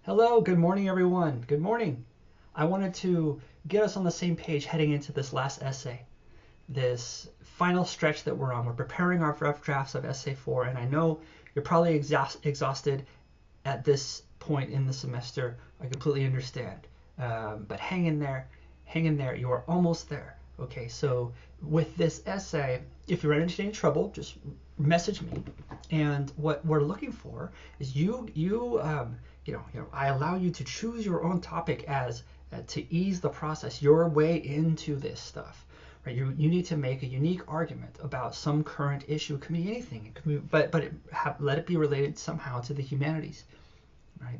Hello, good morning, everyone. Good morning. I wanted to get us on the same page heading into this last essay, this final stretch that we're on. We're preparing our rough drafts of Essay 4, and I know you're probably exhausted at this point in the semester. I completely understand. But hang in there. Hang in there. You are almost there. Okay, so with this essay, if you run into any trouble, just message me. And what we're looking for is I allow you to choose your own topic as to ease the process, your way into this stuff. Right? You need to make a unique argument about some current issue. It can be anything. It can be, let it be related somehow to the humanities, right?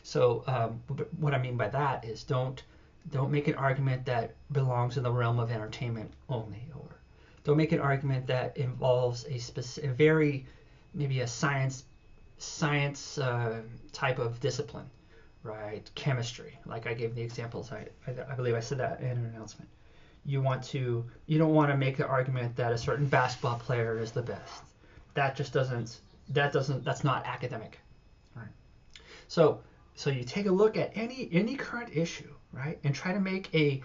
So what I mean by that is don't make an argument that belongs in the realm of entertainment only, or don't make an argument that involves a very maybe a science type of discipline, right? Chemistry, like I gave the examples. I believe I said that in an announcement. You don't want to make the argument that a certain basketball player is the best. That's not academic, right? So you take a look at any current issue, right, and try to make a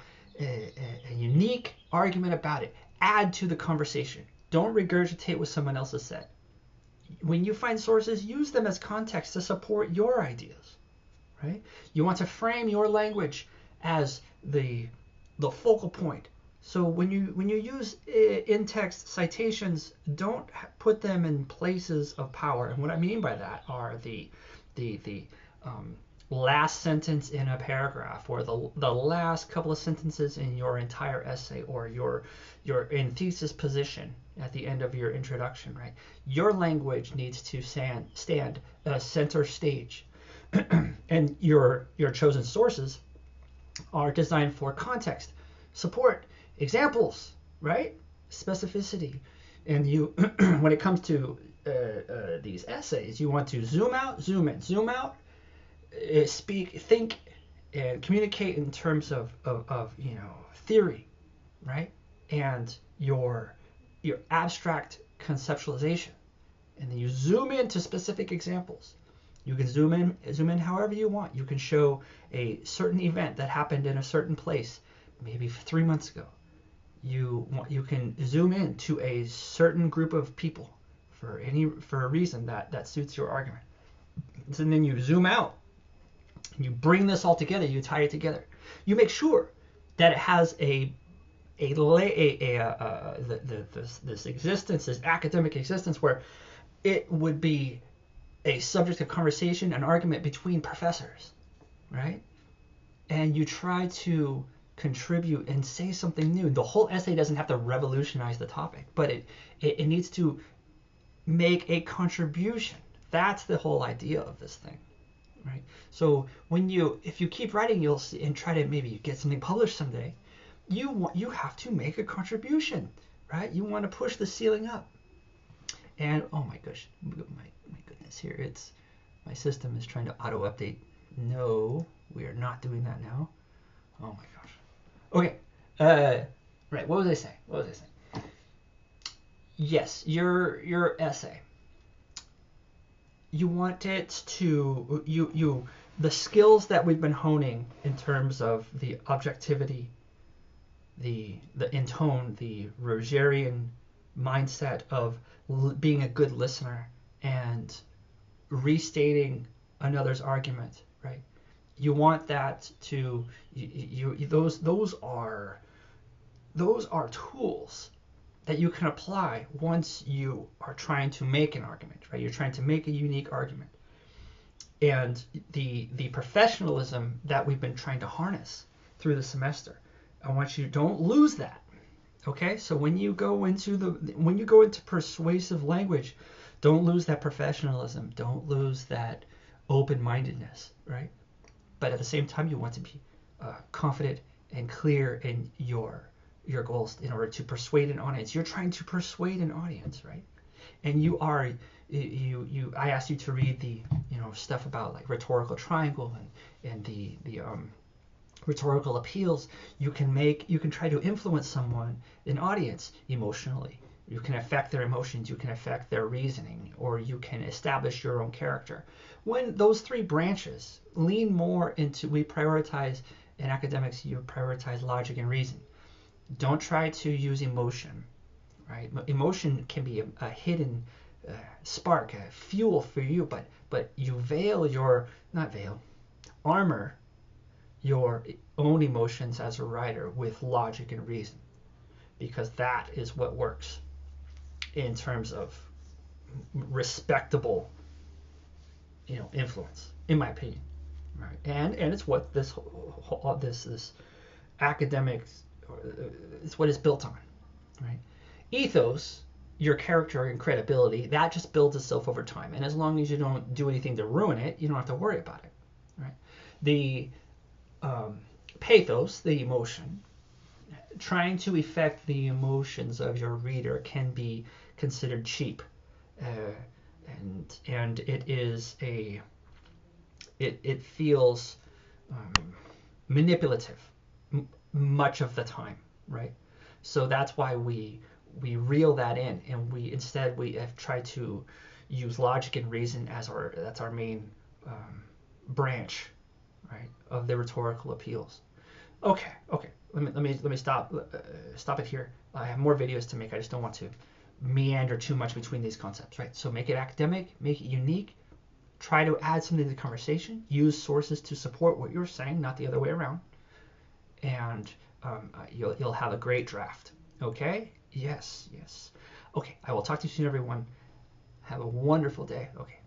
unique argument about it. Add to the conversation. Don't regurgitate what someone else has said. When you find sources, use them as context to support your ideas, right? You want to frame your language as the focal point. So when you use in-text citations, don't put them in places of power. And what I mean by that are the last sentence in a paragraph, or the last couple of sentences in your entire essay, or your in thesis position at the end of your introduction, right? Your language needs to stand center stage, and your chosen sources are designed for context, support, examples, right? Specificity. And you, when it comes to these essays, you want to zoom out, zoom in, zoom out, think, and communicate in terms of theory, right? And your abstract conceptualization, and then you zoom into specific examples. You can zoom in however you want. You can show a certain event that happened in a certain place, maybe 3 months ago. You can zoom in to a certain group of people for a reason that suits your argument. And then you zoom out, and you bring this all together. You tie it together. You make sure that it has this existence, this academic existence, where it would be a subject of conversation, an argument between professors, right? And you try to contribute and say something new. The whole essay doesn't have to revolutionize the topic, but it needs to make a contribution. That's the whole idea of this thing, right? So if you keep writing, you'll see, and try to maybe get something published someday, you have to make a contribution, right? You want to push the ceiling up. And oh my gosh, my goodness, here my system is trying to auto update. No, we are not doing that now. Oh my gosh. Okay. Right. What was I saying? Yes, your essay. You want it to the skills that we've been honing in terms of the objectivity, the intone, the Rogerian mindset of being a good listener and restating another's argument, right? You want that to those are tools that you can apply once you are trying to make an argument, right? You're trying to make a unique argument. And the professionalism that we've been trying to harness through the semester, I want you don't lose that. Okay? So when you go into persuasive language, don't lose that professionalism. Don't lose that open-mindedness, right? But at the same time, you want to be confident and clear in your goals in order to persuade an audience. You're trying to persuade an audience, right? And I asked you to read the stuff about like rhetorical triangle and the rhetorical appeals. You can try to influence someone, an audience, emotionally, You can affect their emotions, you can affect their reasoning, or you can establish your own character. When those three branches lean more into, we prioritize in academics, you prioritize logic and reason. Don't try to use emotion, right? Emotion can be a hidden spark, a fuel for you, but you armor your own emotions as a writer with logic and reason, because that is what works in terms of respectable, influence, in my opinion, right? And it's what this academics, it's what it's built on, right? Ethos, your character and credibility, that just builds itself over time, and as long as you don't do anything to ruin it, you don't have to worry about it, right? The pathos, the emotion, trying to affect the emotions of your reader can be considered cheap, and it is it feels manipulative much of the time, right? So that's why we reel that in, and we have tried to use logic and reason as our main branch, right, of the rhetorical appeals. Okay. Let me stop it here. I have more videos to make. I just don't want to meander too much between these concepts, right? So make it academic, make it unique. Try to add something to the conversation. Use sources to support what you're saying, not the other way around. And you'll have a great draft. Okay? Yes. Okay. I will talk to you soon, everyone. Have a wonderful day. Okay.